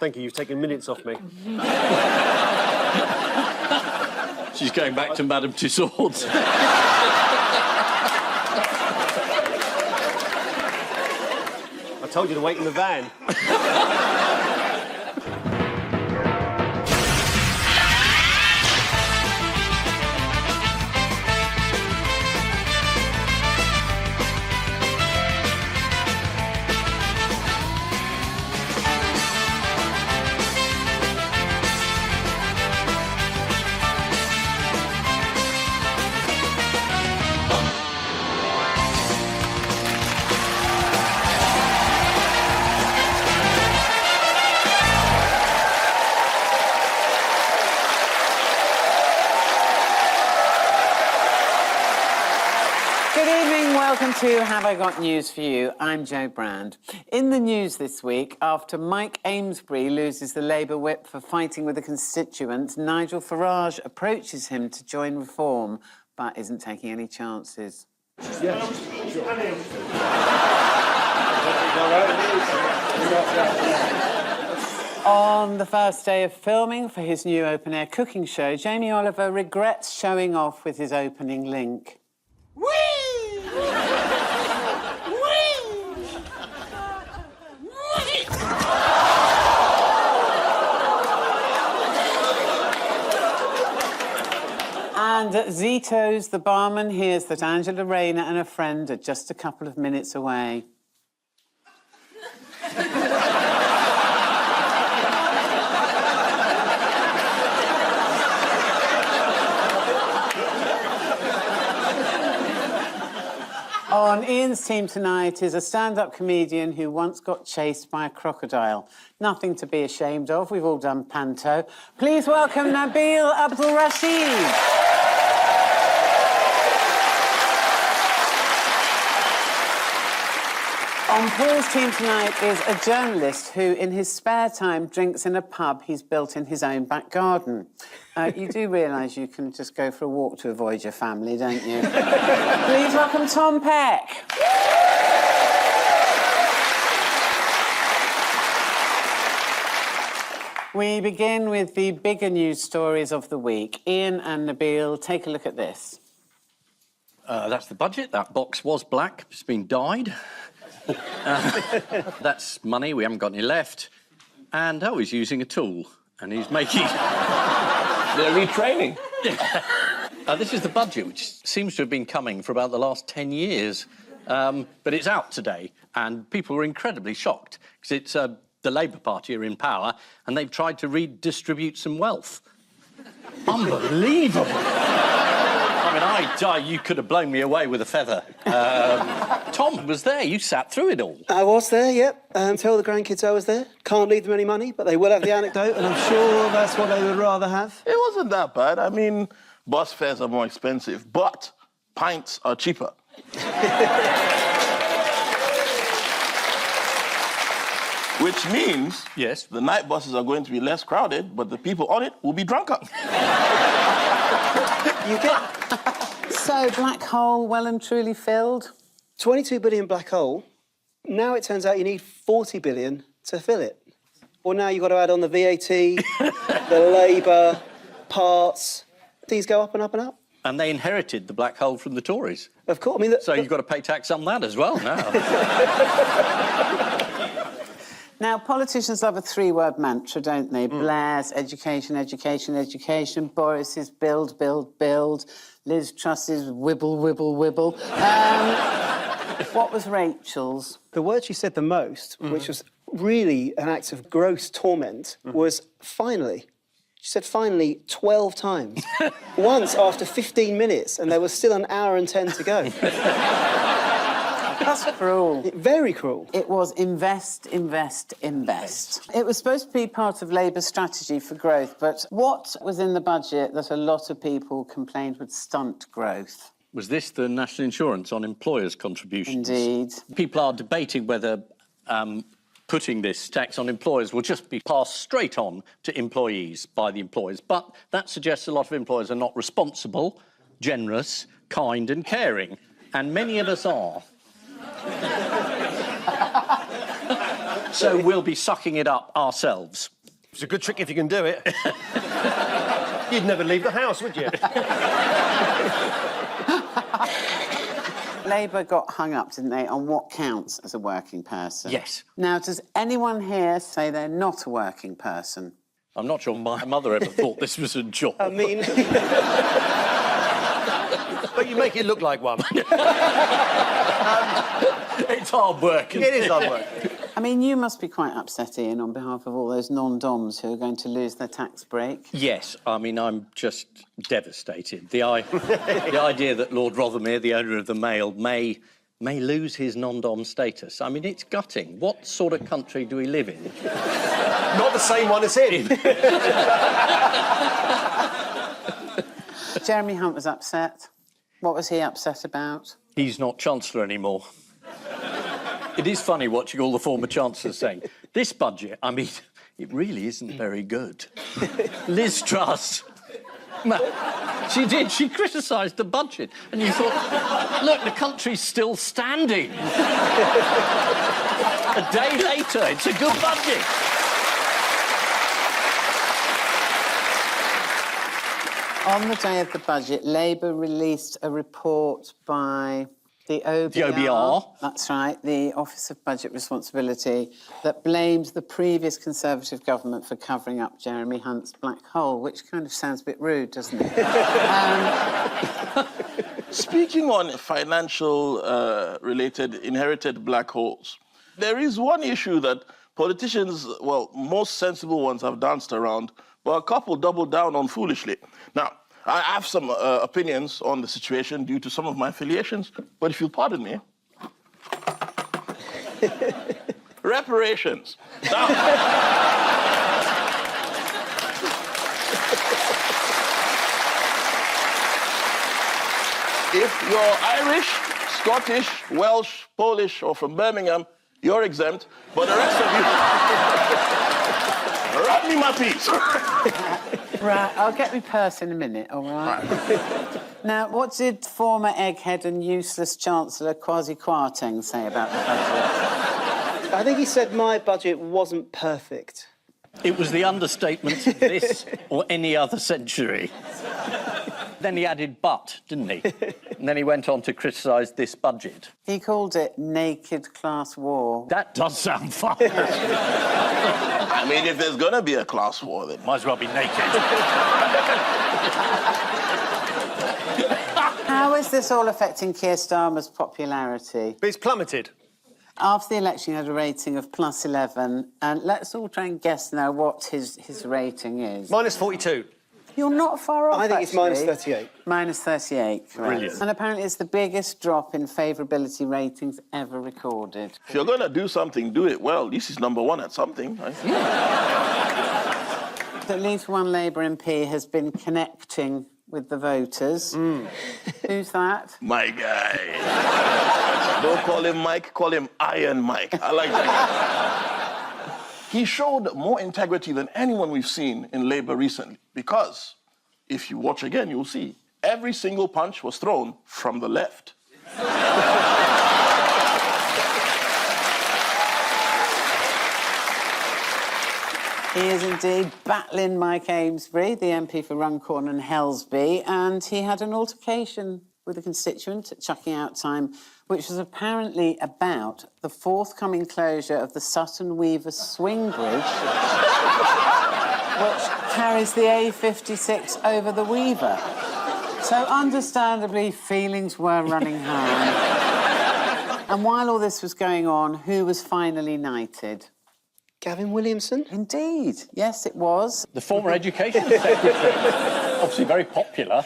Thank you, you've taken minutes off me. She's going back to Madame Tussauds. I told you to wait in the van. Welcome to Have I Got News for You? I'm Jo Brand. In the news this week, after Mike Amesbury loses the Labour whip for fighting with a constituent, Nigel Farage approaches him to join Reform, but isn't taking any chances. Yeah, sure. On the first day of filming for his new open-air cooking show, Jamie Oliver regrets showing off with his opening link. Whee! And at Zito's, the barman hears that Angela Rayner and a friend are just a couple of minutes away. On Ian's team tonight is a stand-up comedian who once got chased by a crocodile. Nothing to be ashamed of, we've all done panto. Please welcome Nabil Abdul Rashid. On Paul's team tonight is a journalist who, in his spare time, drinks in a pub he's built in his own back garden. You do realise you can just go for a walk to avoid your family, don't you? Please welcome Tom Peck. We begin with the bigger news stories of the week. Ian and Nabil, take a look at this. That's the budget. That box was black. It's been dyed. That's money. We haven't got any left. And, oh, he's using a tool. And he's making... They're retraining. This is the budget, which seems to have been coming for about the last 10 years. But it's out today, and people were incredibly shocked, because it's the Labour Party are in power, and they've tried to redistribute some wealth. Unbelievable! You could have blown me away with a feather. Tom was there. You sat through it all. I was there, yep. Tell the grandkids I was there. Can't leave them any money, but they will have the anecdote, and I'm sure that's what they would rather have. It wasn't that bad. I mean, bus fares are more expensive, but pints are cheaper. Which means... Yes? The night buses are going to be less crowded, but the people on it will be drunker. You get... So, black hole well and truly filled? 22 billion black hole. Now it turns out you need 40 billion to fill it. Well, now you've got to add on the VAT, the labour, parts. These go up and up and up. And they inherited the black hole from the Tories. Of course. I mean, so you've got to pay tax on that as well now. Now, politicians love a three-word mantra, don't they? Blair's education, education, education. Boris's build, build, build. Liz Truss's wibble, wibble, wibble. What was Rachel's? The word she said the most, which was really an act of gross torment, was finally. She said finally 12 times. Once after 15 minutes, and there was still an hour and 10 to go. That's cruel. Very cruel. It was invest, invest, invest. It was supposed to be part of Labour's strategy for growth, but what was in the budget that a lot of people complained would stunt growth? Was this the national insurance on employers' contributions? Indeed. People are debating whether putting this tax on employers will just be passed straight on to employees by the employers. But that suggests a lot of employers are not responsible, generous, kind and caring. And many of us are. So we'll be sucking it up ourselves. It's a good trick if you can do it. You'd never leave the house, would you? Labour got hung up, didn't they, on what counts as a working person? Yes. Now, does anyone here say they're not a working person? I'm not sure my mother ever thought this was a job. I mean, But you make it look like one. It's hard work. It is hard work. I mean, you must be quite upset, Ian, on behalf of all those non-doms who are going to lose their tax break. Yes, I mean, I'm just devastated. The idea that Lord Rothermere, the owner of the Mail, may lose his non-dom status. I mean, it's gutting. What sort of country do we live in? Not the same one as him. Jeremy Hunt was upset. What was he upset about? He's not Chancellor anymore. It is funny watching all the former Chancellors saying, this budget, I mean, it really isn't very good. Liz Truss, she did, she criticised the budget. And you thought, look, the country's still standing. A day later, it's a good budget. On the day of the budget, Labour released a report by the OBR. The OBR. That's right, the Office of Budget Responsibility, that blamed the previous Conservative government for covering up Jeremy Hunt's black hole, which kind of sounds a bit rude, doesn't it? Speaking on financial related inherited black holes, there is one issue that politicians, well, most sensible ones have danced around, but a couple doubled down on foolishly. Now, I have some opinions on the situation due to some of my affiliations, but if you'll pardon me. Reparations. Now, if you're Irish, Scottish, Welsh, Polish, or from Birmingham, you're exempt, but the rest of you... Wrap me my piece. Right, I'll get my purse in a minute, all right? Now, what did former egghead and useless Chancellor Kwasi Kwarteng say about the budget? I think he said my budget wasn't perfect. It was the understatement of this or any other century. Then he added but, didn't he? And then he went on to criticise this budget. He called it naked class war. That does sound fun. I mean, if there's gonna be a class war, then Might as well be naked. How is this all affecting Keir Starmer's popularity? But it's plummeted. After the election, he had a rating of +11, and let's all try and guess now what his rating is. Minus 42. You're not far off, I think it's actually. -38. -38, correct. Brilliant. And apparently it's the biggest drop in favourability ratings ever recorded. if you're gonna do something, do it well. This is number one at something, right? At least one Labour MP has been connecting with the voters. Who's that? My guy. Don't call him Mike, call him Iron Mike. I like that. He showed more integrity than anyone we've seen in Labour recently, because if you watch again, you'll see every single punch was thrown from the left. He is indeed battling Mike Amesbury, the MP for Runcorn and Helsby, and he had an altercation with a constituent at chucking out time, which was apparently about the forthcoming closure of the Sutton Weaver Swing Bridge, which carries the A56 over the Weaver. So, understandably, feelings were running high. And while all this was going on, who was finally knighted? Gavin Williamson? Indeed, yes, it was. The former Education Secretary, obviously very popular.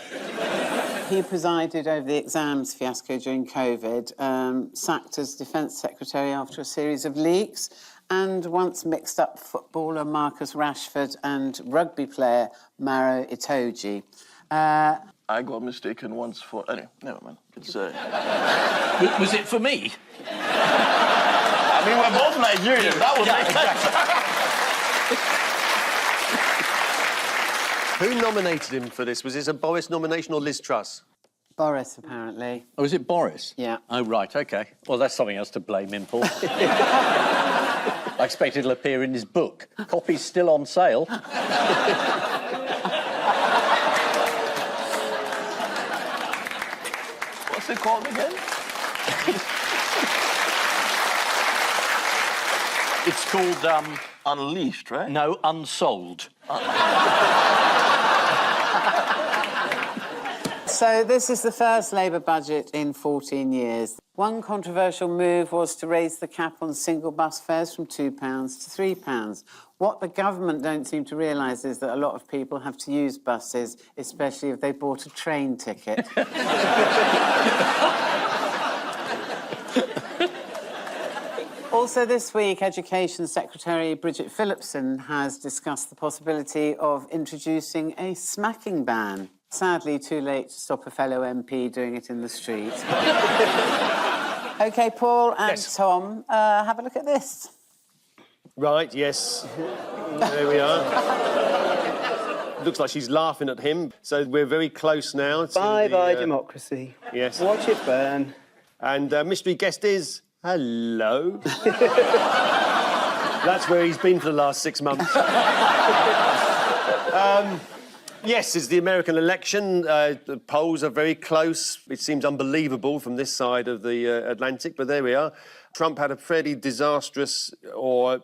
He presided over the exams fiasco during COVID, sacked as Defence Secretary after a series of leaks, and once mixed up footballer Marcus Rashford and rugby player Maro Itoje. I got mistaken once for... Anyway, never mind. It's... Was it for me? I mean, we're both Nigerians. That would make sense. Who nominated him for this? Was this a Boris nomination or Liz Truss? Boris, apparently. Oh, was it Boris? Yeah. Oh, right, OK. Well, that's something else to blame him for. I expect it'll appear in his book. Copy's still on sale. What's it called again? It's called, Unleashed, right? no, Unsold. So this is the first Labour budget in 14 years. One controversial move was to raise the cap on single bus fares from £2 to £3. What the government don't seem to realise is that a lot of people have to use buses, especially if they bought a train ticket. Also this week, Education Secretary Bridget Phillipson has discussed the possibility of introducing a smacking ban. Sadly, too late to stop a fellow MP doing it in the street. OK, Paul and Yes. Tom, have a look at this. Right, yes. There we are. Looks like she's laughing at him. So we're very close now to Bye-bye, democracy. Yes. Watch it burn. And mystery guest is... Hello. That's where he's been for the last 6 months. Yes, it's the American election. The polls are very close. It seems unbelievable from this side of the Atlantic, but there we are. Trump had a fairly disastrous or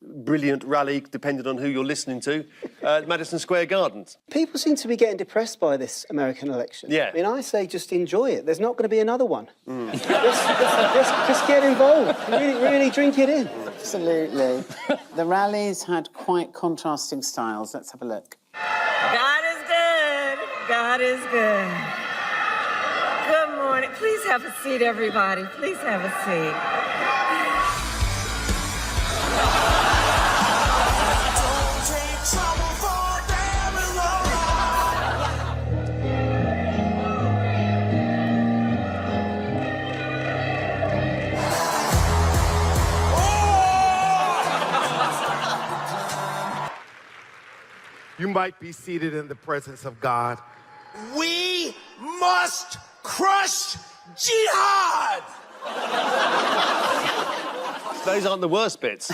brilliant rally, depending on who you're listening to, at Madison Square Garden. People seem to be getting depressed by this American election. Yeah. I mean, I say just enjoy it. There's not going to be another one. Just get involved. Really drink it in. Absolutely. The rallies had quite contrasting styles. Let's have a look. God is good. God is good. Good morning. Please have a seat, everybody. Please have a seat. You might be seated in the presence of God. We must crush jihad! Those aren't the worst bits.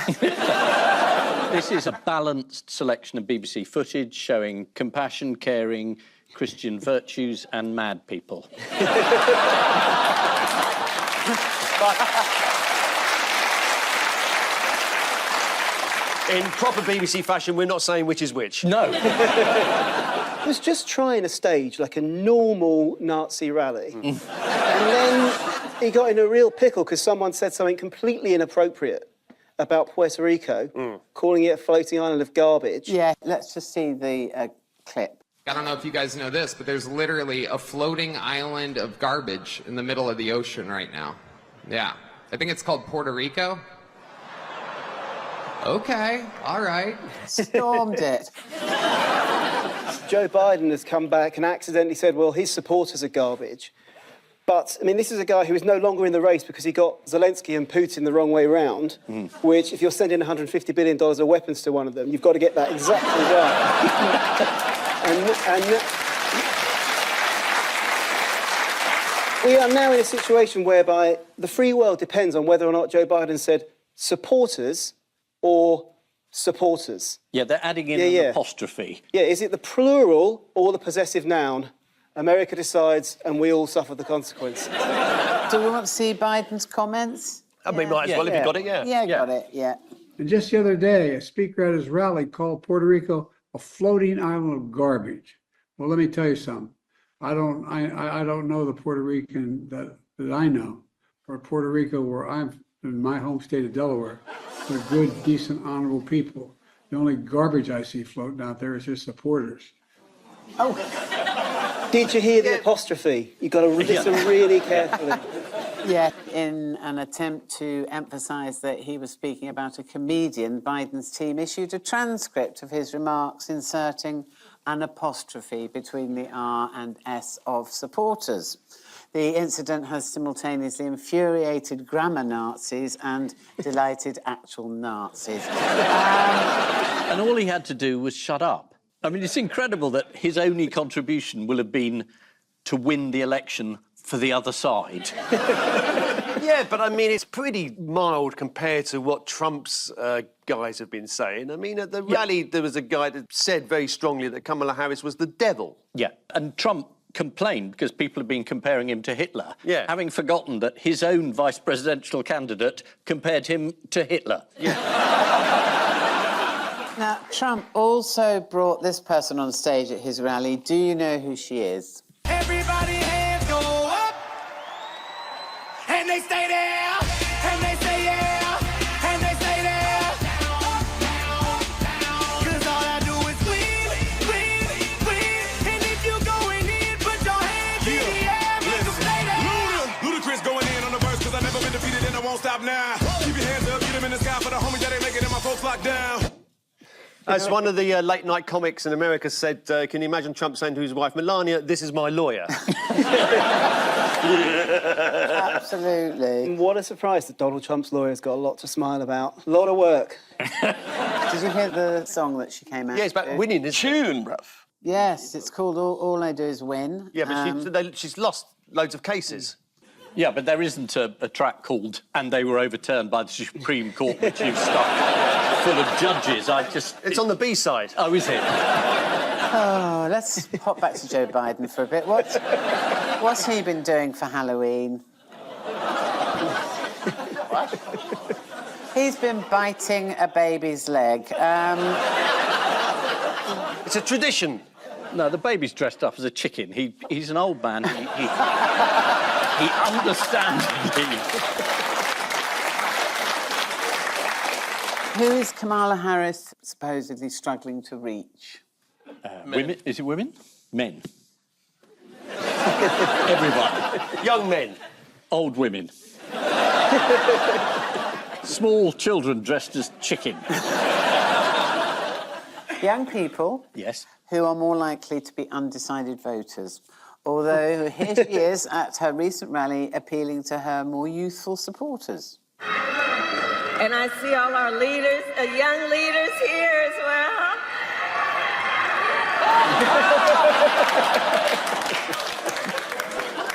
This is a balanced selection of BBC footage showing compassion, caring, Christian virtues and mad people. In proper BBC fashion, we're not saying which is which. No. He was just trying to stage like a normal Nazi rally. And then he got in a real pickle because someone said something completely inappropriate about Puerto Rico, calling it a floating island of garbage. Yeah, let's just see the clip. I don't know if you guys know this, but there's literally a floating island of garbage in the middle of the ocean right now. Yeah. I think it's called Puerto Rico. Okay, all right. Stormed it. Joe Biden has come back and accidentally said, well, his supporters are garbage. But, I mean, this is a guy who is no longer in the race because he got Zelensky and Putin the wrong way round, which, if you're sending $150 billion of weapons to one of them, you've got to get that exactly right. and we are now in a situation whereby the free world depends on whether or not Joe Biden said supporters or supporters. Yeah, they're adding in an apostrophe. Yeah, is it the plural or the possessive noun? America decides and we all suffer the consequence. Do we want to see Biden's comments? I mean, might as well if you got it, yeah. Yeah, got it, yeah. And just the other day, a speaker at his rally called Puerto Rico a floating island of garbage. Well, let me tell you something. I don't know the Puerto Rican that I know, or Puerto Rico where I'm in my home state of Delaware. They're good, decent, honorable people. The only garbage I see floating out there is their supporters. Oh. Did you hear the apostrophe? You've got to listen really carefully. Yeah, in an attempt to emphasise that he was speaking about a comedian, Biden's team issued a transcript of his remarks inserting an apostrophe between the R and S of supporters. The incident has simultaneously infuriated grammar Nazis and delighted actual Nazis. And all he had to do was shut up. I mean, it's incredible that his only contribution will have been to win the election for the other side. Yeah, but I mean, it's pretty mild compared to what Trump's guys have been saying. I mean, at the rally, there was a guy that said very strongly that Kamala Harris was the devil. Yeah, and Trump complained because people have been comparing him to Hitler, Yeah. having forgotten that his own vice presidential candidate compared him to Hitler. Now, Trump also brought this person on stage at his rally. Do you know who she is? Everybody hands go up, and they stay there, and they say yeah, and they stay there. Cause all I do is win, win, win. And if you going in, put your hands in the air, make them stay there. Ludacris going in on the verse, cause I never been defeated and I won't stop now. Keep your hands up, get them in the sky for the homies that ain't making it, my folks locked down. As one of the late-night comics in America said, can you imagine Trump saying to his wife, Melania, this is my lawyer? Absolutely. What a surprise that Donald Trump's lawyer's got a lot to smile about. A lot of work. Did you hear the song that she came out Yeah, it's about to? winning, isn't it? Tune, bruv. Yes, it's called All I Do Is Win. Yeah, but she's lost loads of cases. Yeah, but there isn't a track called "And They Were Overturned by the Supreme Court," which you've stuck full of judges. It's on the B-side. Oh, is it? Oh, let's hop back to Joe Biden for a bit. What's he been doing for Halloween? He's been biting a baby's leg. It's a tradition. No, the baby's dressed up as a chicken. He's an old man. He understands me. Who is Kamala Harris supposedly struggling to reach? Women? Is it women? Men. Everybody. Young men. Old women. Small children dressed as chicken. Young people. Yes. Who are more likely to be undecided voters. Although here she is at her recent rally appealing to her more youthful supporters. And I see all our leaders, young leaders here as well.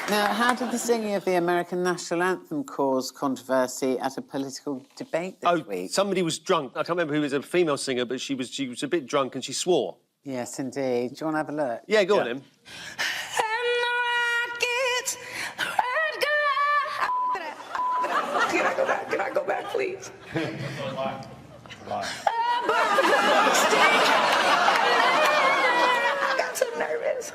Now, how did the singing of the American national anthem cause controversy at a political debate this week? Somebody was drunk. I can't remember who was a female singer, but she was a bit drunk and she swore. Yes, indeed. Do you want to have a look? Yeah, go on, Em. Can I go back? Can I go back, please? I got so nervous.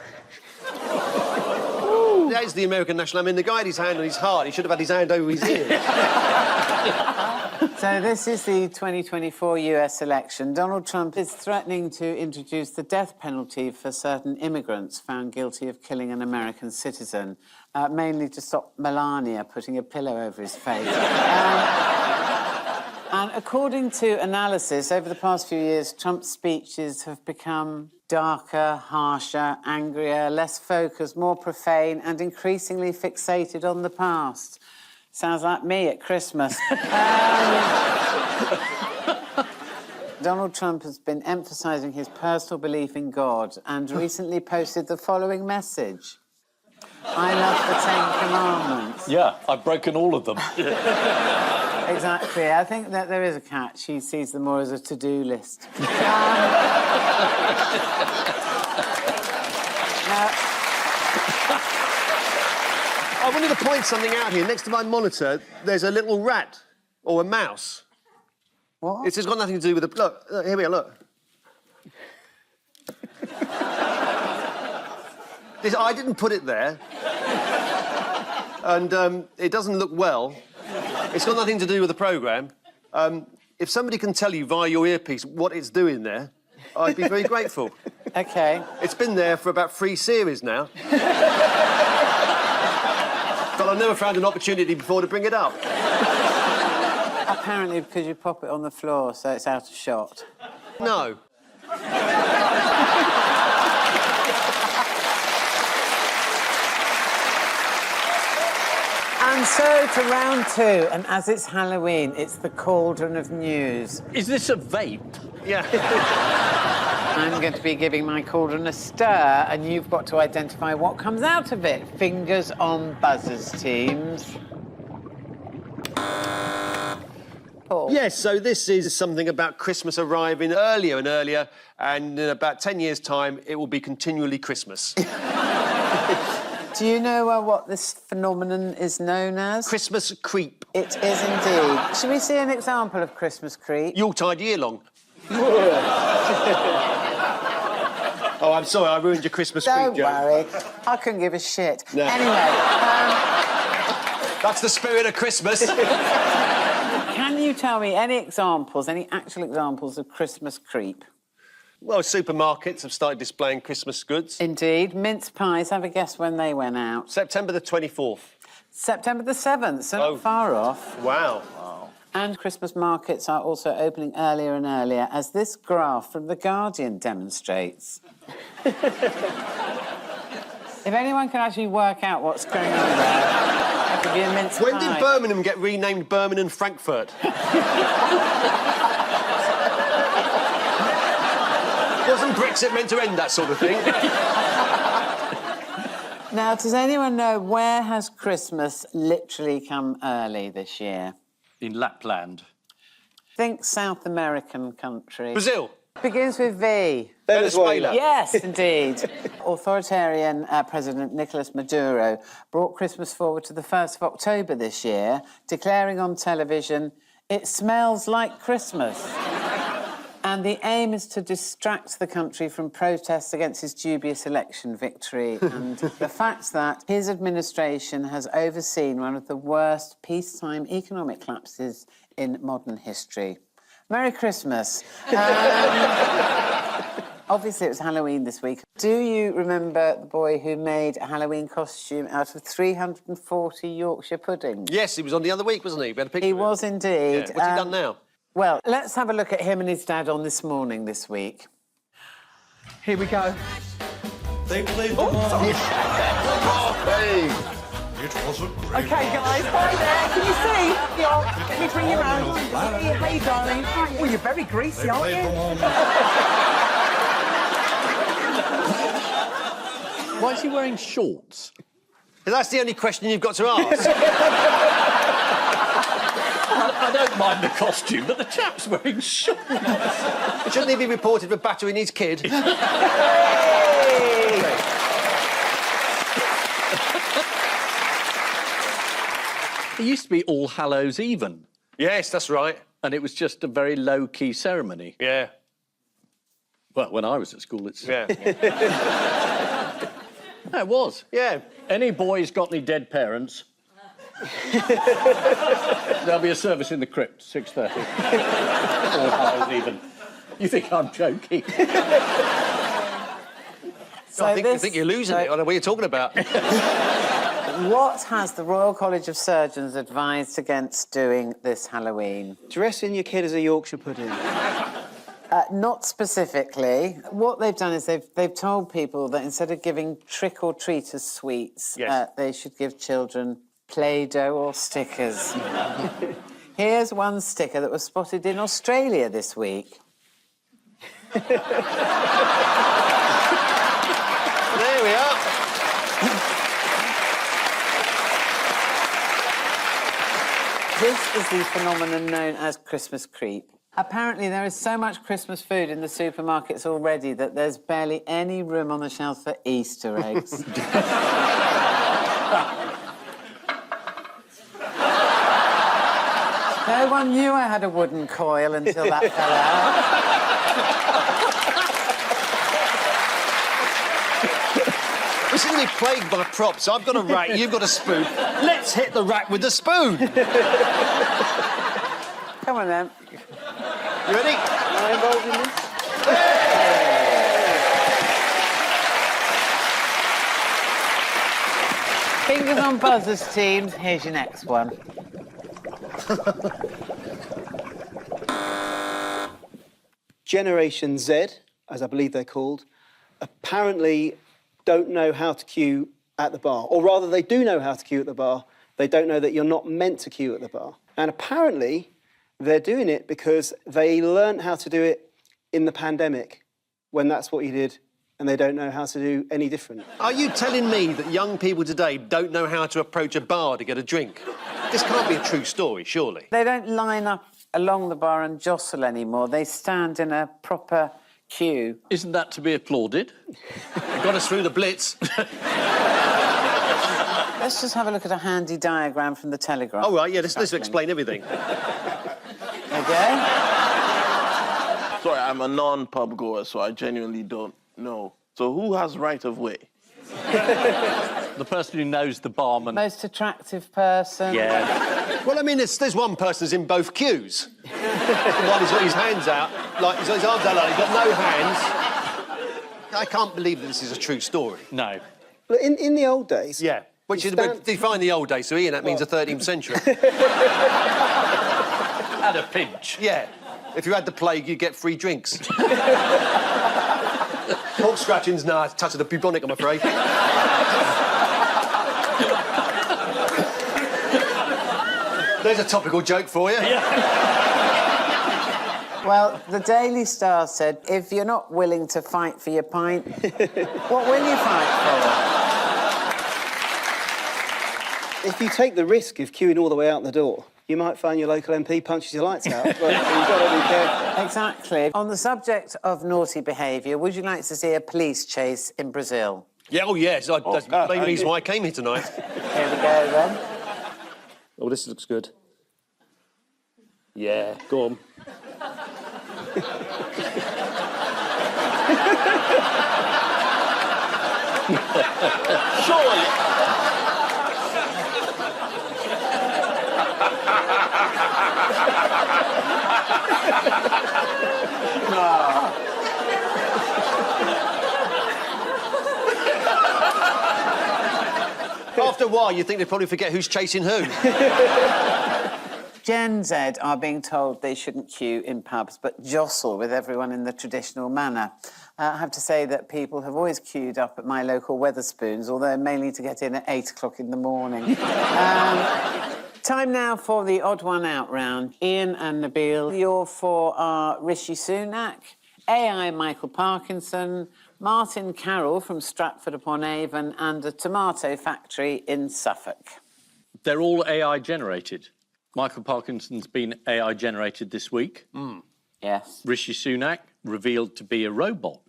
That is the American national anthem. I mean, the guy had his hand on his heart. He should have had his hand over his ear. So this is the 2024 US election. Donald Trump is threatening to introduce the death penalty for certain immigrants found guilty of killing an American citizen, mainly to stop Melania putting a pillow over his face. And according to analysis, over the past few years, Trump's speeches have become darker, harsher, angrier, less focused, more profane, and increasingly fixated on the past. Sounds like me at Christmas. Donald Trump has been emphasising his personal belief in God and recently posted the following message. I love the Ten Commandments. Yeah, I've broken all of them. Exactly. I think that there is a catch. He sees them more as a to-do list. I wanted to point something out here. Next to my monitor, there's a little rat or a mouse. What? It's got nothing to do with the... Look, here we are, look. I didn't put it there. And it doesn't look well. It's got nothing to do with the programme. If somebody can tell you via your earpiece what it's doing there, I'd be very grateful. OK. It's been there for about 3 series now. But I've never found an opportunity before to bring it up. Apparently because you pop it on the floor, so it's out of shot. No. And so to round 2, and as it's Halloween, it's the cauldron of news. Is this a vape? Yeah. I'm going to be giving my cauldron a stir, and you've got to identify what comes out of it. Fingers on buzzers, teams. Paul? Yes, so this is something about Christmas arriving earlier and earlier, and in about 10 years' time, it will be continually Christmas. Do you know what this phenomenon is known as? Christmas creep. It is indeed. Should we see an example of Christmas creep? Yuletide year long. Oh, I'm sorry, I ruined your Christmas creep Don't joke. worry. I couldn't give a shit. No. Anyway, That's the spirit of Christmas. can you tell me any examples, any actual examples of Christmas creep? Well, supermarkets have started displaying Christmas goods. Indeed. Mince pies, have a guess when they went out. September the 24th. September the 7th, so Oh. not far off. Wow. And Christmas markets are also opening earlier and earlier, as this graph from The Guardian demonstrates. If anyone can actually work out what's going on there, I'll give you a mince When pie. did Birmingham get renamed Birmingham Frankfurt? Wasn't Brexit meant to end that sort of thing? Now, does anyone know where has Christmas literally come early this year? In Lapland. Think South American country. Brazil. Begins with V. Venezuela. Yes, indeed. Authoritarian President Nicolas Maduro brought Christmas forward to the 1st of October this year, declaring on television, "It smells like Christmas." And the aim is to distract the country from protests against his dubious election victory and the fact that his administration has overseen one of the worst peacetime economic collapses in modern history. Merry Christmas. Obviously, it was Halloween this week. Do you remember the boy who made a Halloween costume out of 340 Yorkshire puddings? Yes, he was on the other week, wasn't he? We had a picture He of him. was indeed. Yeah. What's he done now? Well, let's have a look at him and his dad on This Morning this week. Here we go. They played the ball. Hey! It was a great Okay, guys, hi there. Can you see? Yeah, let me bring you round. Hey, darling. Oh, you're very greasy, aren't played the you? ball. Why is he wearing shorts? That's the only question you've got to ask. I don't mind the costume, but the chap's wearing shorts. Shouldn't he be reported for battering his kid? It used to be All Hallows Even, Yes, that's right. and it was just a very low-key ceremony. Yeah. Well, when I was at school, it's... Yeah. No, it was. Yeah. Any boys got any dead parents? There'll be a service in the crypt, 6:30. All Hallows Even. You think I'm joking? So I think you're losing it. I don't know what you're talking about. What has the Royal College of Surgeons advised against doing this Halloween? Dressing your kid as a Yorkshire pudding. Not specifically. What they've done is they've told people that instead of giving trick-or-treaters sweets, Yes. they should give children Play-Doh or stickers. Here's one sticker that was spotted in Australia this week. There we are. This is the phenomenon known as Christmas creep. Apparently, there is so much Christmas food in the supermarkets already that there's barely any room on the shelves for Easter eggs. No one knew I had a wooden coil until that fell out. We seem to be plagued by props. I've got a rack, you've got a spoon. Let's hit the rack with the spoon. Come on, then. You ready? Am I involved in this? Fingers on buzzers, teams. Here's your next one. Generation Z, as I believe they're called, apparently don't know how to queue at the bar. Or rather, they do know how to queue at the bar. They don't know that you're not meant to queue at the bar. And apparently, they're doing it because they learned how to do it in the pandemic, when that's what you did and they don't know how to do any different. Are you telling me that young people today don't know how to approach a bar to get a drink? This can't be a true story, surely. They don't line up along the bar and jostle anymore. They stand in a proper queue. Isn't that to be applauded? It got us through the Blitz. Let's just have a look at a handy diagram from the Telegraph. Oh, right, yeah, this will explain everything. Okay. Sorry, I'm a non-pub goer, so I genuinely don't know. So who has right of way? The person who knows the barman. Most attractive person. Yeah. Well, I mean, there's one person who's in both queues. One, he's got his hands out, like, he's got his arms out, like, he's got no hands. I can't believe that this is a true story. No. But in the old days... Yeah. Which is, define the old days, so Ian, that means the 13th century. At a pinch. Yeah. If you had the plague, you'd get free drinks. Pork scratchings, nah, it's a touch of the bubonic, I'm afraid. There's a topical joke for you. Yeah. Well, the Daily Star said, if you're not willing to fight for your pint, what will you fight for? If you take the risk of queuing all the way out the door, you might find your local MP punches your lights out, but you've got to be careful. Exactly. On the subject of naughty behaviour, would you like to see a police chase in Brazil? Yeah, oh, yes. That's the main reason why I came here tonight. Here we go, then. Oh, this looks good. Yeah, go on. Surely. After a while, you think they probably forget who's chasing who. Gen Z are being told they shouldn't queue in pubs, but jostle with everyone in the traditional manner. I have to say that people have always queued up at my local Wetherspoons, although mainly to get in at 8 o'clock in the morning. Time now for the odd one out round. Ian and Nabil, your four are Rishi Sunak, AI Michael Parkinson, Martin Carroll from Stratford-upon-Avon, and a tomato factory in Suffolk. They're all AI generated. Michael Parkinson's been AI generated this week. Yes. Rishi Sunak revealed to be a robot.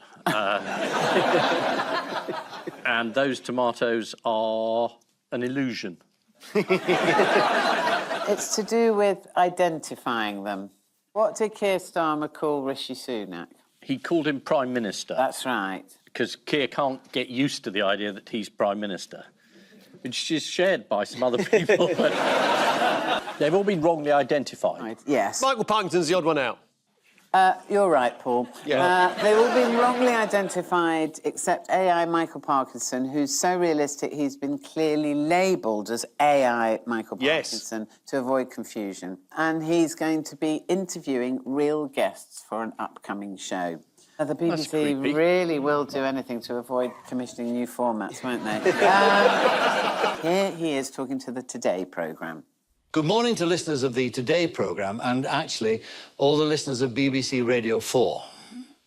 And those tomatoes are an illusion. It's to do with identifying them. What did Keir Starmer call Rishi Sunak? He called him Prime Minister. That's right. Because Keir can't get used to the idea that he's Prime Minister, which is shared by some other people. But they've all been wrongly identified. Right. Yes. Michael Parkinson's the odd one out. You're right, Paul. Yeah. They've all been wrongly identified, except AI Michael Parkinson, who's so realistic he's been clearly labelled as AI Michael Parkinson to avoid confusion. And he's going to be interviewing real guests for an upcoming show. The BBC really will do anything to avoid commissioning new formats, won't they? Here he is talking to the Today programme. Good morning to listeners of the Today programme and actually all the listeners of BBC Radio 4.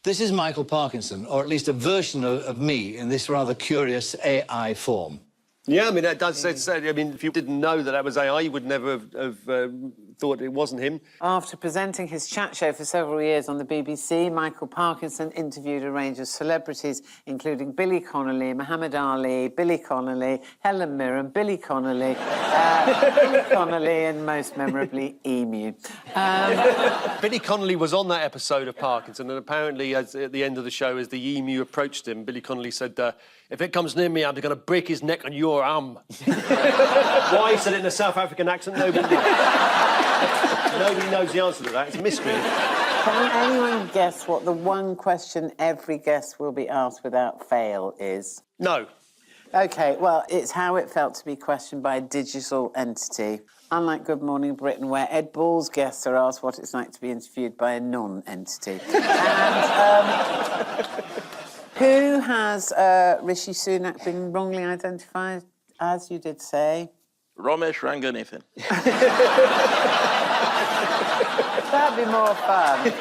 This is Michael Parkinson, or at least a version of me in this rather curious AI form. Yeah, I mean, that does say, I mean, if you didn't know that was AI, you would never have thought it wasn't him. After presenting his chat show for several years on the BBC, Michael Parkinson interviewed a range of celebrities, including Billy Connolly, Muhammad Ali, Billy Connolly, Helen Mirren, Billy Connolly, Billy Connolly, and most memorably, Emu. Billy Connolly was on that episode of Parkinson, and apparently, at the end of the show, as the Emu approached him, Billy Connolly said, if it comes near me, I'm going to break his neck on your arm. Why he said it in a South African accent, nobody knows. Nobody knows the answer to that. It's a mystery. Can anyone guess what the one question every guest will be asked without fail is? No. OK, well, it's how it felt to be questioned by a digital entity. Unlike Good Morning Britain, where Ed Ball's guests are asked what it's like to be interviewed by a non-entity. And, who has Rishi Sunak been wrongly identified as, you did say? Ramesh Ranganathan. That'd be more fun.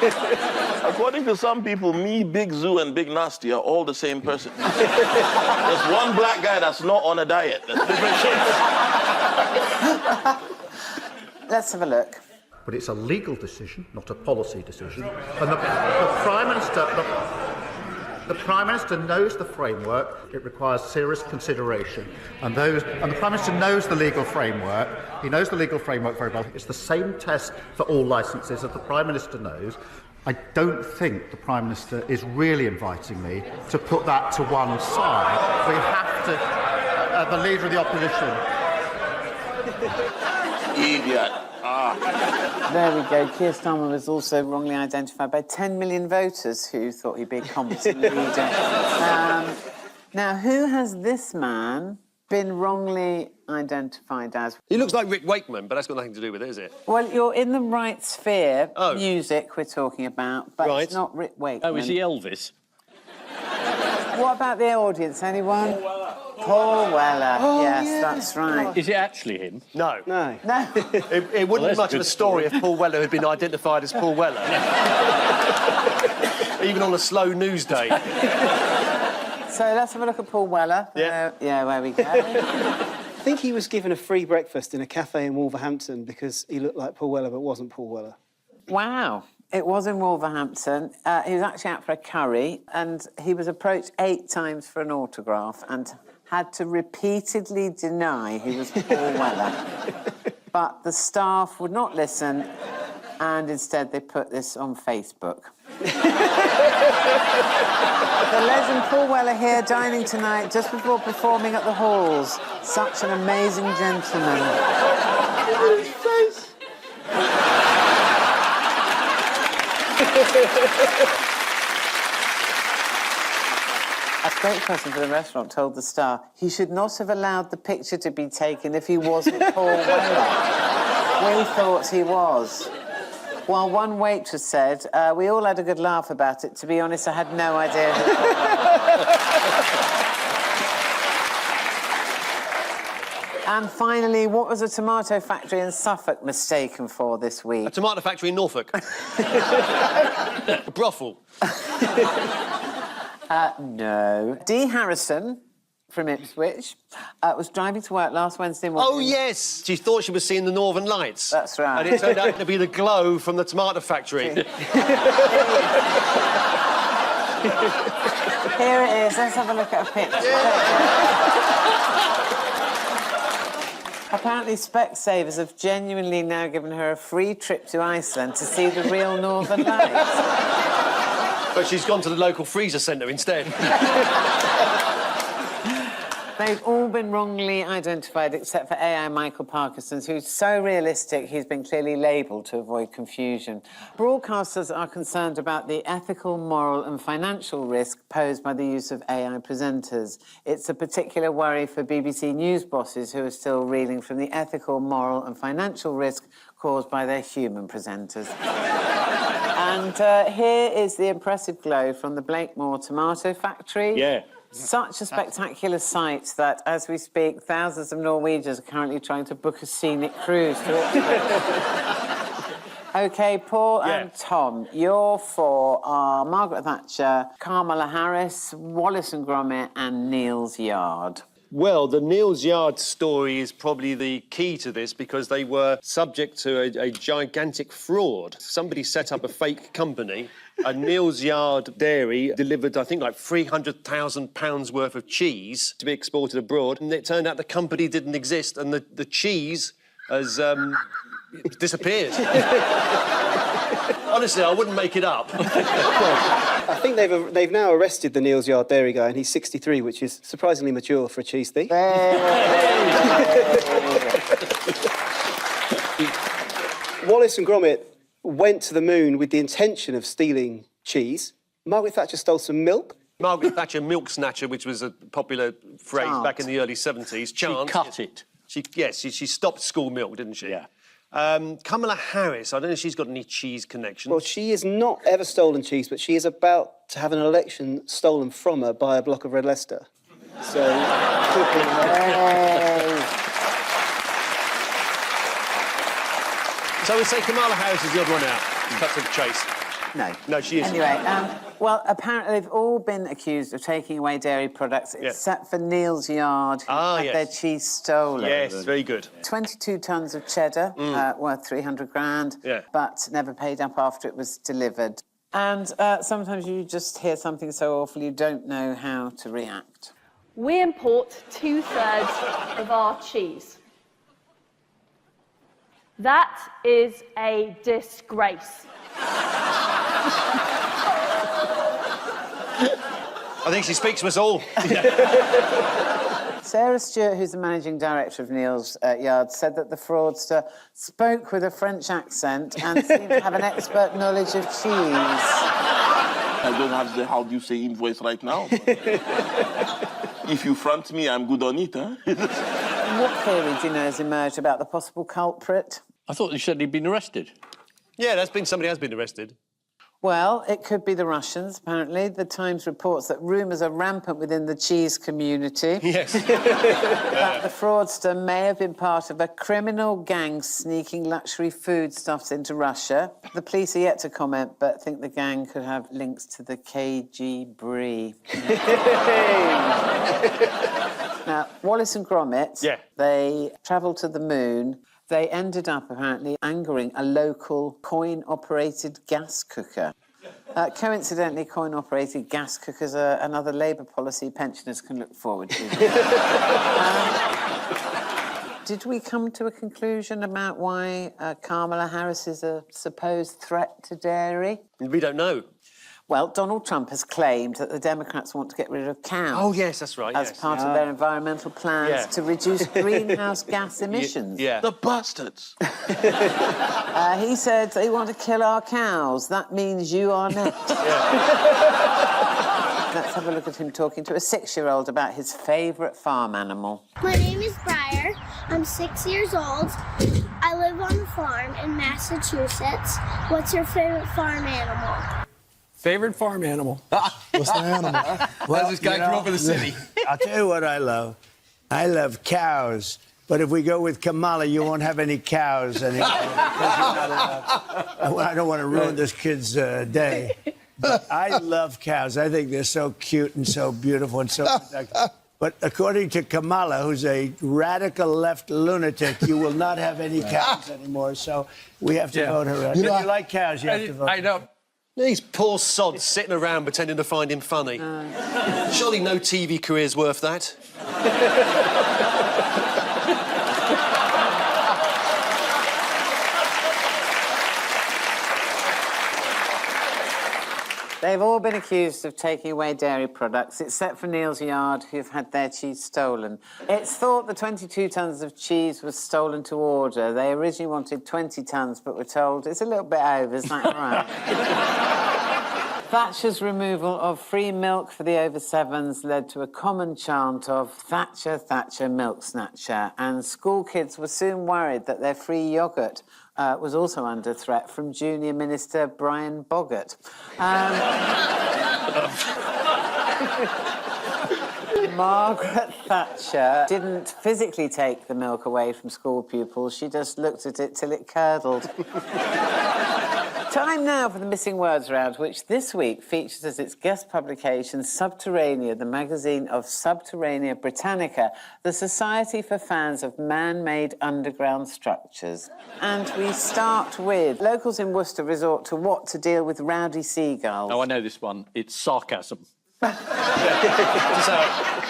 According to some people, me, Big Zoo, and Big Nasty are all the same person. There's one black guy that's not on a diet. That's different shapes. Let's have a look. But it's a legal decision, not a policy decision. And the Prime Minister knows the framework. It requires serious consideration. And the Prime Minister knows the legal framework. He knows the legal framework very well. It's the same test for all licences that the Prime Minister knows. I don't think the Prime Minister is really inviting me to put that to one side. We have to... the Leader of the Opposition. Idiot. There we go. Keir Starmer was also wrongly identified by 10 million voters who thought he'd be a competent leader. Now, who has this man been wrongly identified as? He looks like Rick Wakeman, but that's got nothing to do with it, is it? Well, you're in the right sphere. Music we're talking about, but it's not Rick Wakeman. Oh, is he Elvis? What about the audience? Anyone? Paul Weller. Oh, yes, yeah. that's right. Is it actually him? No. No. No. It wouldn't be much of a story if Paul Weller had been identified as Paul Weller. Even on a slow news day. So let's have a look at Paul Weller. Yeah. Yeah, where we go. I think he was given a free breakfast in a cafe in Wolverhampton because he looked like Paul Weller but wasn't Paul Weller. Wow. It was in Wolverhampton. He was actually out for a curry and he was approached 8 times for an autograph and had to repeatedly deny he was Paul Weller. But the staff would not listen and instead they put this on Facebook. The legend Paul Weller here dining tonight just before performing at the Halls. Such an amazing gentleman. A spokesperson for the restaurant told the Star he should not have allowed the picture to be taken if he wasn't Paul Weller. We thought he was. While one waitress said, we all had a good laugh about it. To be honest, I had no idea who it was. And finally, what was a tomato factory in Suffolk mistaken for this week? A tomato factory in Norfolk. A brothel. No. Dee Harrison from Ipswich was driving to work last Wednesday morning. Oh, yes! She thought she was seeing the Northern Lights. That's right. And it turned out to be the glow from the tomato factory. Here it is. Let's have a look at a picture. Apparently, Specsavers have genuinely now given her a free trip to Iceland to see the real Northern Lights. But she's gone to the local freezer centre instead. They've all been wrongly identified except for AI Michael Parkinson's, who's so realistic he's been clearly labelled to avoid confusion. Broadcasters are concerned about the ethical, moral and financial risk posed by the use of AI presenters. It's a particular worry for BBC News bosses who are still reeling from the ethical, moral and financial risk caused by their human presenters. And here is the impressive glow from the Blakemore Tomato Factory. Yeah. Such a spectacular sight that, as we speak, thousands of Norwegians are currently trying to book a scenic cruise to Ipswich. OK, Paul and Tom, your 4 are Margaret Thatcher, Kamala Harris, Wallace and Gromit and Neil's Yard. Well, the Neil's Yard story is probably the key to this because they were subject to a gigantic fraud. Somebody set up a fake company, and Neil's Yard Dairy delivered, I think, like £300,000 worth of cheese to be exported abroad, and it turned out the company didn't exist and the cheese has disappeared. Honestly, I wouldn't make it up. I think they've now arrested the Neil's Yard Dairy guy, and he's 63, which is surprisingly mature for a cheese thief. Wallace and Gromit went to the moon with the intention of stealing cheese. Margaret Thatcher stole some milk. Margaret Thatcher milk snatcher, which was a popular phrase back in the early 70s. Chant. She cut it. She stopped school milk, didn't she? Yeah. Kamala Harris, I don't know if she's got any cheese connections. Well, she has not ever stolen cheese, but she is about to have an election stolen from her by a block of Red Leicester. So... So we say Kamala Harris is the odd one out. Cut to the chase. No. No, she isn't. Anyway, well, apparently they've all been accused of taking away dairy products, except for Neil's Yard, who had their cheese stolen. Yes, very good. 22 tonnes of cheddar, worth 300 grand, but never paid up after it was delivered. And sometimes you just hear something so awful you don't know how to react. We import 2/3 of our cheese. That is a disgrace. I think she speaks for us all. Sarah Stewart, who's the managing director of Neil's Yard, said that the fraudster spoke with a French accent and seemed to have an expert knowledge of cheese. I don't have the, how do you say, invoice right now. If you front me, I'm good on it, huh? What theory do you know has emerged about the possible culprit? I thought you said he'd been arrested. Yeah, somebody has been arrested. Well, it could be the Russians, apparently. The Times reports that rumours are rampant within the cheese community. Yes. That the fraudster may have been part of a criminal gang sneaking luxury foodstuffs into Russia. The police are yet to comment, but think the gang could have links to the KGB. Now, Wallace and Gromit, they travelled to the moon. They ended up, apparently, angering a local coin-operated gas cooker. Coincidentally, coin-operated gas cookers are another Labour policy pensioners can look forward to. Did we come to a conclusion about why Kamala Harris is a supposed threat to dairy? We don't know. Well, Donald Trump has claimed that the Democrats want to get rid of cows. Oh, yes, that's right, As part of their environmental plans to reduce greenhouse gas emissions. The bastards. He said they want to kill our cows. That means you are next. Let's have a look at him talking to a 6-year-old about his favourite farm animal. My name is Briar. I'm 6 years old. I live on a farm in Massachusetts. What's your favorite farm animal? Favorite farm animal? What's the animal? Well, this guy grew up in the city. I'll tell you what I love. I love cows. But if we go with Kamala, you won't have any cows anymore. I don't want to ruin this kid's day. But I love cows. I think they're so cute and so beautiful and so protective. But according to Kamala, who's a radical left lunatic, you will not have any cows anymore. So we have to vote her out. If you like cows, you have to vote. I know. These poor sods sitting around pretending to find him funny. Surely no TV career's worth that. They've all been accused of taking away dairy products, except for Neil's Yard, who've had their cheese stolen. It's thought the 22 tonnes of cheese was stolen to order. They originally wanted 20 tonnes, but were told it's a little bit over. Is that right? Thatcher's removal of free milk for the over-7s led to a common chant of Thatcher, Thatcher, milk snatcher, and school kids were soon worried that their free yoghurt was also under threat from Junior Minister Brian Boggart. Margaret Thatcher didn't physically take the milk away from school pupils. She just looked at it till it curdled. Time now for the Missing Words Round, which this week features as its guest publication Subterranea, the magazine of Subterranea Britannica, the society for fans of man-made underground structures. And we start with locals in Worcester resort to what to deal with rowdy seagulls. Oh, I know this one. It's sarcasm.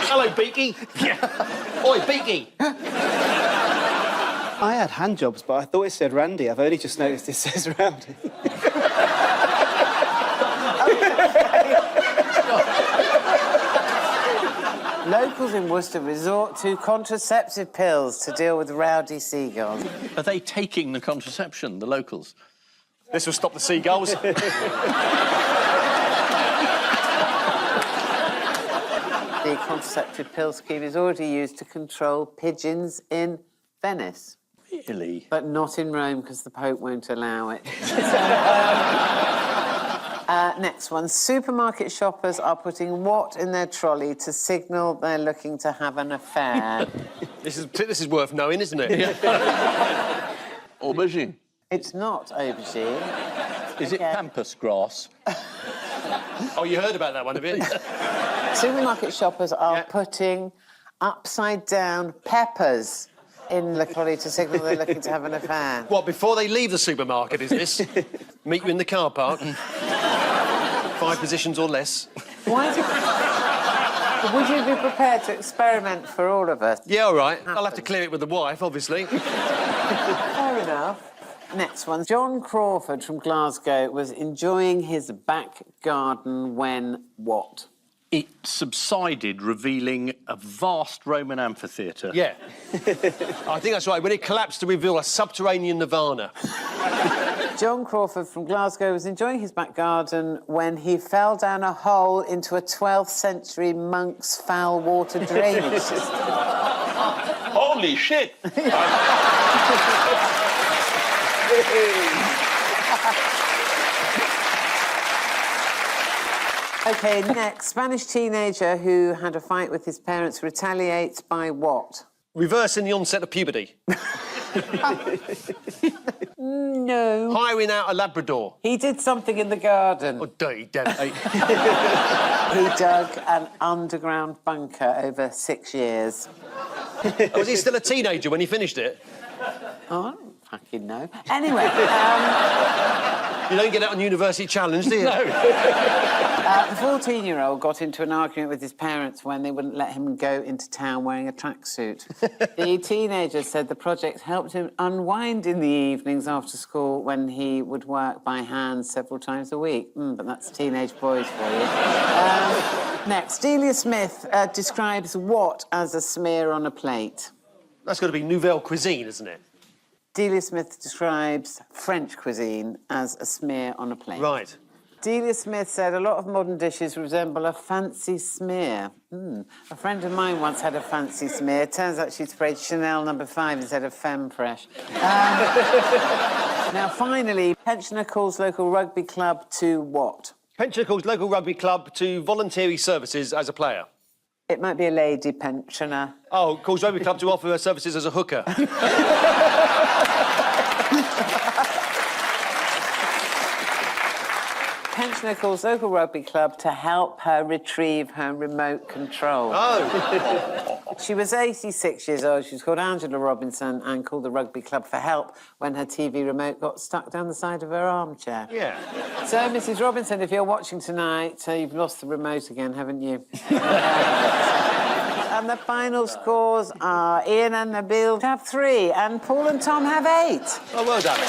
Hello, Beaky. Oi, Beaky. I had hand jobs, but I thought it said Randy. I've only just noticed it says Randy. Locals in Worcester resort to contraceptive pills to deal with rowdy seagulls. Are they taking the contraception, the locals? This will stop the seagulls. The contraceptive pill scheme is already used to control pigeons in Venice. Really? But not in Rome, because the Pope won't allow it. Next one. Supermarket shoppers are putting what in their trolley to signal they're looking to have an affair? This is worth knowing, isn't it? Aubergine. It's not aubergine. Is it pampas grass? Oh, you heard about that one, have you? Supermarket shoppers are putting upside-down peppers in the trolley to signal they're looking to have an affair. What, before they leave the supermarket, is this? Meet you in the car park. 5 positions or less. Why do... Would you be prepared to experiment for all of us? Yeah, all right. I'll have to clear it with the wife, obviously. Fair enough. Next one. John Crawford from Glasgow was enjoying his back garden when what? It subsided, revealing a vast Roman amphitheatre. Yeah. I think that's right. When it collapsed to reveal a subterranean nirvana. John Crawford from Glasgow was enjoying his back garden when he fell down a hole into a 12th century monk's foul water drainage system. Holy shit! OK, next. Spanish teenager who had a fight with his parents retaliates by what? Reversing the onset of puberty. No. Hiring out a Labrador. He did something in the garden. Oh, dirty devil. He dug an underground bunker over 6 years. Was he still a teenager when he finished it? Oh, I don't fucking know. Anyway, You don't get out on University Challenge, do you? No. The 14-year-old got into an argument with his parents when they wouldn't let him go into town wearing a tracksuit. The teenager said the project helped him unwind in the evenings after school when he would work by hand several times a week. But that's teenage boys for you. Next, Delia Smith describes what as a smear on a plate? That's got to be nouvelle cuisine, isn't it? Delia Smith describes French cuisine as a smear on a plate. Right. Delia Smith said a lot of modern dishes resemble a fancy smear. A friend of mine once had a fancy smear. Turns out she'd sprayed Chanel No. 5 instead of Femme Fresh. Now, finally, pensioner calls local rugby club to what? Pensioner calls local rugby club to voluntary services as a player. It might be a lady pensioner. Oh, calls rugby club to offer her services as a hooker. Pensioner calls local rugby club to help her retrieve her remote control. Oh. She was 86 years old. She was called Angela Robinson and called the rugby club for help when her TV remote got stuck down the side of her armchair. Yeah. So, Mrs. Robinson, if you're watching tonight, you've lost the remote again, haven't you? And the final scores are Ian and Nabil have 3 and Paul and Tom have 8. Oh, well done.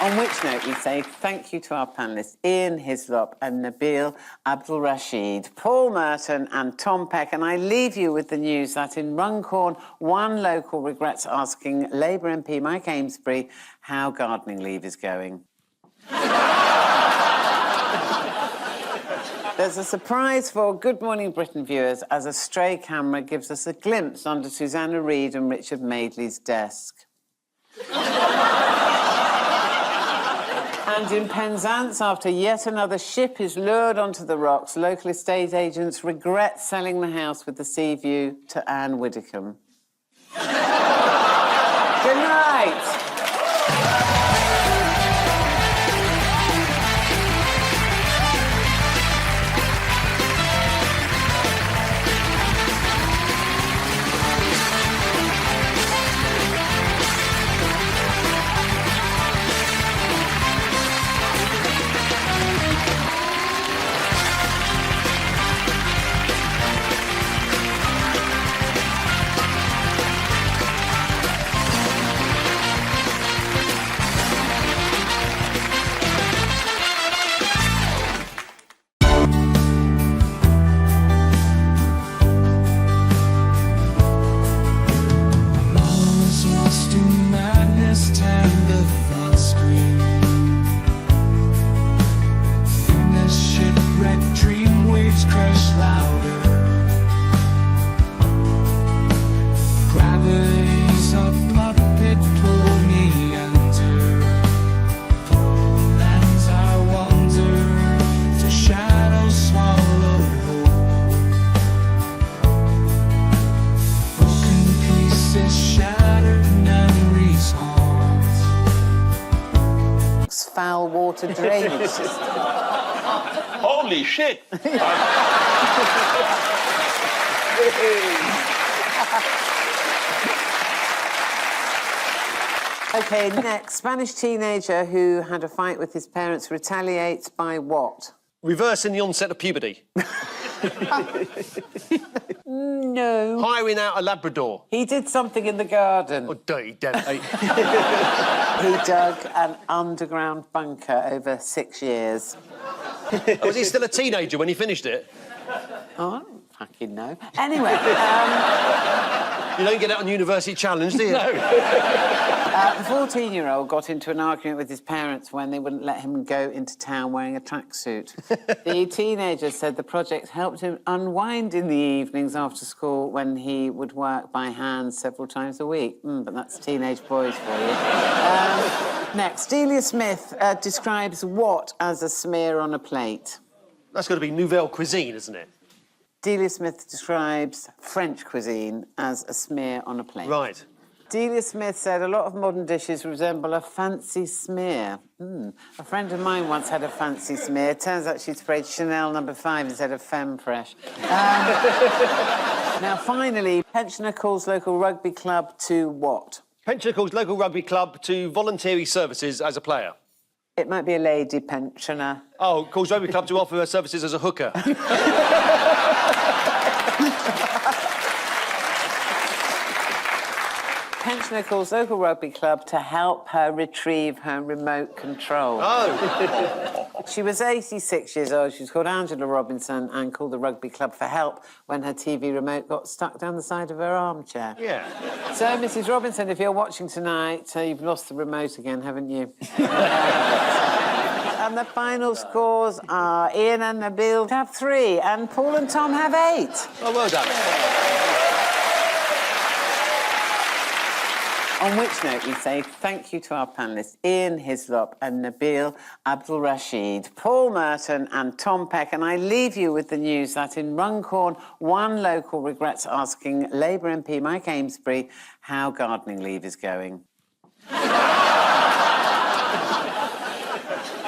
On which note, we say thank you to our panellists, Ian Hislop and Nabil Abdul Rashid, Paul Merton and Tom Peck. And I leave you with the news that in Runcorn, one local regrets asking Labour MP Mike Amesbury how gardening leave is going. There's a surprise for Good Morning Britain viewers as a stray camera gives us a glimpse under Susanna Reid and Richard Madeley's desk. And in Penzance, after yet another ship is lured onto the rocks, local estate agents regret selling the house with the sea view to Anne Widdicombe. Good night. national water drainage system. Holy shit! OK, next. Spanish teenager who had a fight with his parents retaliates by what? Reversing the onset of puberty. No. Hiring out a Labrador. He did something in the garden. Oh, dirty devil. He dug an underground bunker over 6 years. Was he still a teenager when he finished it? Oh, I don't fucking know. Anyway, You don't get out on University Challenge, do you? No. The 14-year-old got into an argument with his parents when they wouldn't let him go into town wearing a tracksuit. The teenager said the project helped him unwind in the evenings after school when he would work by hand several times a week. But that's teenage boys for you. Next, Delia Smith describes what as a smear on a plate? That's got to be nouvelle cuisine, isn't it? Delia Smith describes French cuisine as a smear on a plate. Right. Delia Smith said a lot of modern dishes resemble a fancy smear. A friend of mine once had a fancy smear. Turns out she'd sprayed Chanel No. 5 instead of Femme Fresh. Now, finally, pensioner calls local rugby club to what? Pensioner calls local rugby club to voluntary services as a player. It might be a lady pensioner. Oh, calls rugby club to offer her services as a hooker. Pensioner calls local rugby club to help her retrieve her remote control. Oh. She was 86 years old. She was called Angela Robinson and called the rugby club for help when her TV remote got stuck down the side of her armchair. Yeah. So, Mrs. Robinson, if you're watching tonight, you've lost the remote again, haven't you? And the final scores are Ian and Nabil have 3 and Paul and Tom have 8. Oh, well done. On which note, we say thank you to our panellists, Ian Hislop and Nabil Abdul Rashid, Paul Merton and Tom Peck. And I leave you with the news that in Runcorn, one local regrets asking Labour MP Mike Amesbury how gardening leave is going.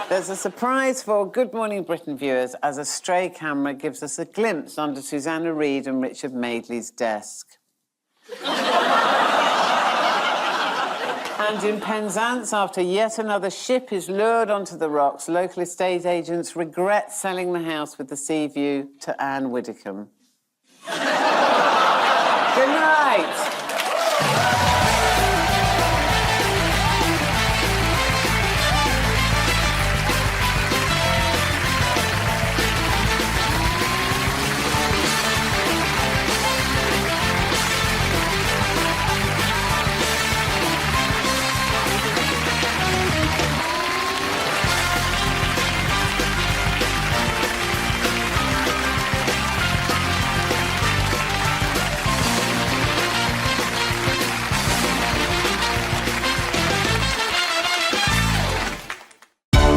There's a surprise for Good Morning Britain viewers as a stray camera gives us a glimpse under Susanna Reid and Richard Madeley's desk. And in Penzance, after yet another ship is lured onto the rocks, local estate agents regret selling the house with the sea view to Anne Widdicombe. Good night.